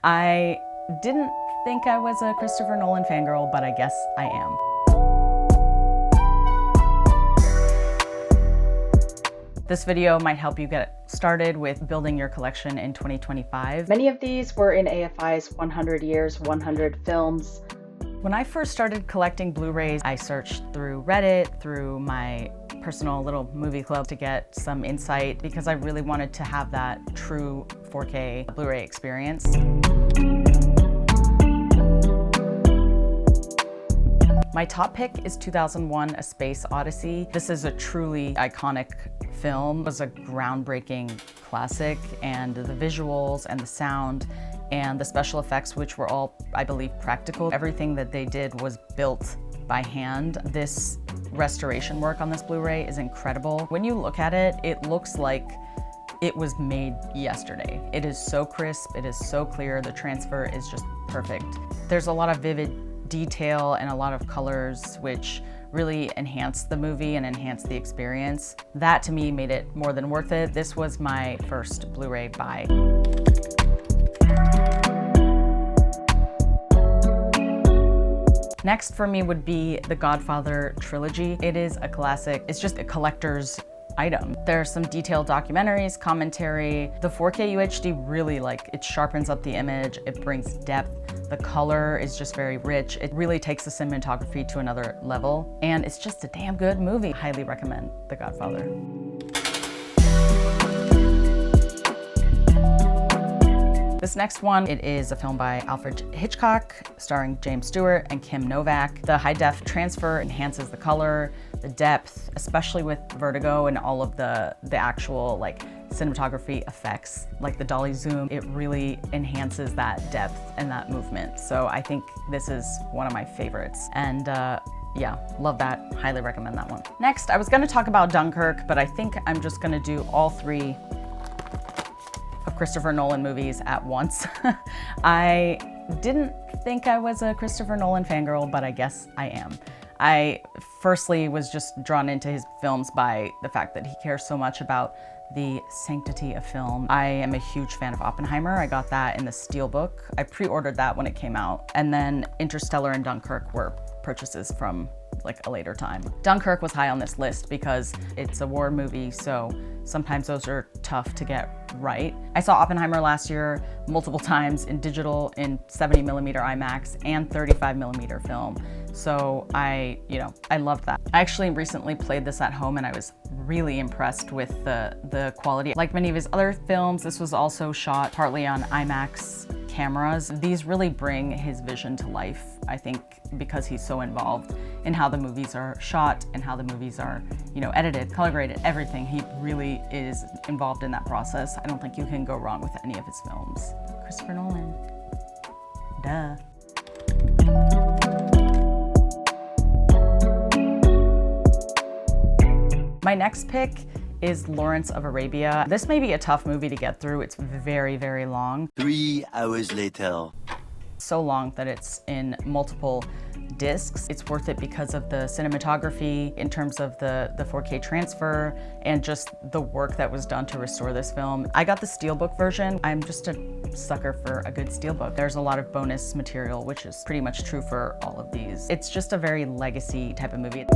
I didn't think I was a Christopher Nolan fangirl, but I guess I am. This video might help you get started with building your collection in 2025. Many of these were in AFI's 100 Years, 100 Films. When I first started collecting Blu-rays, I searched through Reddit, through my personal little movie club to get some insight because I really wanted to have that true 4K Blu-ray experience. My top pick is 2001: A Space Odyssey. This is a truly iconic film. It was a groundbreaking classic, and the visuals and the sound and the special effects, which were all, I believe, practical. Everything that they did was built by hand. This restoration work on this Blu-ray is incredible. When you look at it, it looks like it was made yesterday. It is so crisp, it is so clear, the transfer is just perfect. There's a lot of vivid detail and a lot of colors which really enhance the movie and enhance the experience. That to me made it more than worth it. This was my first Blu-ray buy. Next for me would be the Godfather Trilogy. It is a classic. It's just a collector's item. There are some detailed documentaries, commentary. The 4K UHD really, it sharpens up the image, it brings depth. The color is just very rich. It really takes the cinematography to another level. And it's just a damn good movie. Highly recommend The Godfather. This next one, it is a film by Alfred Hitchcock, starring James Stewart and Kim Novak. The high def transfer enhances the color, the depth, especially with Vertigo and all of the actual cinematography effects, like the dolly zoom. It really enhances that depth and that movement. So I think this is one of my favorites. And yeah, love that, highly recommend that one. Next, I was gonna talk about Dunkirk, but I think I'm just gonna do all three of Christopher Nolan movies at once. I didn't think I was a Christopher Nolan fangirl, but I guess I am. I firstly was just drawn into his films by the fact that he cares so much about the sanctity of film. I am a huge fan of Oppenheimer. I got that in the Steelbook. I pre-ordered that when it came out. And then Interstellar and Dunkirk were purchases from a later time. Dunkirk was high on this list because it's a war movie, so sometimes those are tough to get right. I saw Oppenheimer last year multiple times in digital, in 70mm IMAX and 35mm film. So I loved that. I actually recently played this at home and I was really impressed with the quality. Like many of his other films, this was also shot partly on IMAX cameras. These really bring his vision to life, I think, because he's so involved in how the movies are shot and how the movies are, edited, color graded, everything. He really is involved in that process. I don't think you can go wrong with any of his films. Christopher Nolan, duh. My next pick is Lawrence of Arabia. This may be a tough movie to get through. It's very, very long. 3 hours later. So long that it's in multiple discs. It's worth it because of the cinematography, in terms of the 4K transfer, and just the work that was done to restore this film. I got the Steelbook version. I'm just a sucker for a good Steelbook. There's a lot of bonus material, which is pretty much true for all of these. It's just a very legacy type of movie.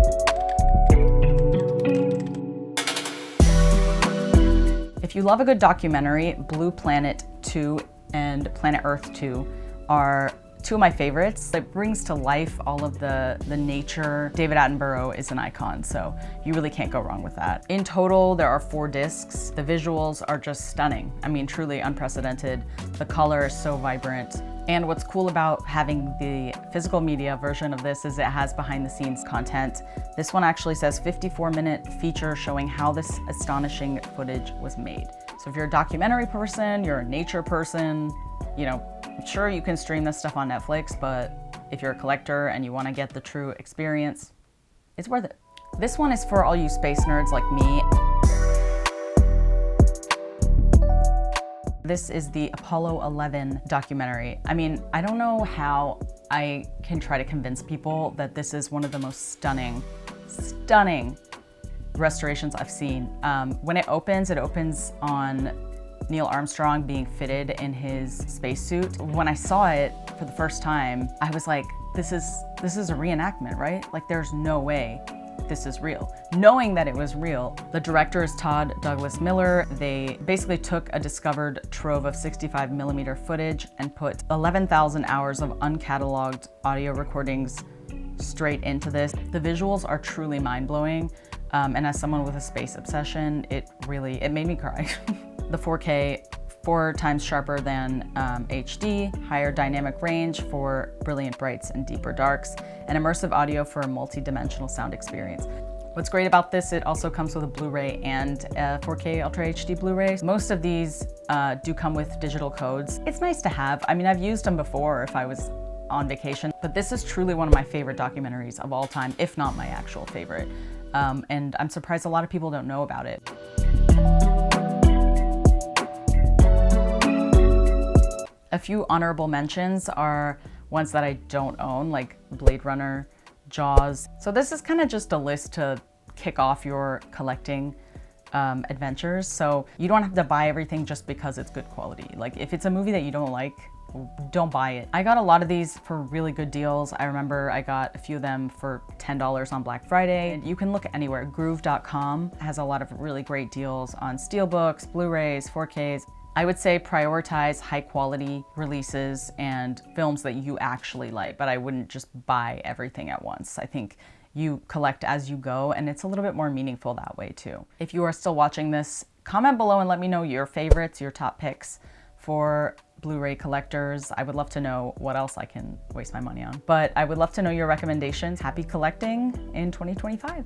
If you love a good documentary, Blue Planet 2 and Planet Earth 2 are two of my favorites. It brings to life all of the nature. David Attenborough is an icon, so you really can't go wrong with that. In total, there are 4 discs. The visuals are just stunning. I mean, truly unprecedented. The color is so vibrant. And what's cool about having the physical media version of this is it has behind the scenes content. This one actually says 54-minute feature showing how this astonishing footage was made. So if you're a documentary person, you're a nature person, sure you can stream this stuff on Netflix, but if you're a collector and you want to get the true experience, it's worth it. This one is for all you space nerds like me. This is the Apollo 11 documentary. I mean, I don't know how I can try to convince people that this is one of the most stunning restorations I've seen. When it opens on Neil Armstrong being fitted in his spacesuit. When I saw it for the first time, I was like, this is a reenactment, right? Like, there's no way this is real. Knowing that it was real, the director is Todd Douglas Miller. They basically took a discovered trove of 65mm footage and put 11,000 hours of uncatalogued audio recordings straight into this. The visuals are truly mind-blowing, and as someone with a space obsession, it made me cry. The 4K, 4 times sharper than HD, higher dynamic range for brilliant brights and deeper darks, and immersive audio for a multi-dimensional sound experience. What's great about this, it also comes with a Blu-ray and a 4K Ultra HD Blu-ray. Most of these do come with digital codes. It's nice to have. I mean, I've used them before if I was on vacation, but this is truly one of my favorite documentaries of all time, if not my actual favorite. And I'm surprised a lot of people don't know about it. A few honorable mentions are ones that I don't own, like Blade Runner, Jaws. So this is kind of just a list to kick off your collecting adventures. So you don't have to buy everything just because it's good quality. Like, if it's a movie that you don't like, don't buy it. I got a lot of these for really good deals. I remember I got a few of them for $10 on Black Friday. And you can look anywhere. Groove.com has a lot of really great deals on steelbooks, Blu-rays, 4Ks. I would say prioritize high quality releases and films that you actually like, but I wouldn't just buy everything at once. I think you collect as you go, and it's a little bit more meaningful that way too. If you are still watching this, comment below and let me know your favorites, your top picks for Blu-ray collectors. I would love to know what else I can waste my money on, but I would love to know your recommendations. Happy collecting in 2025.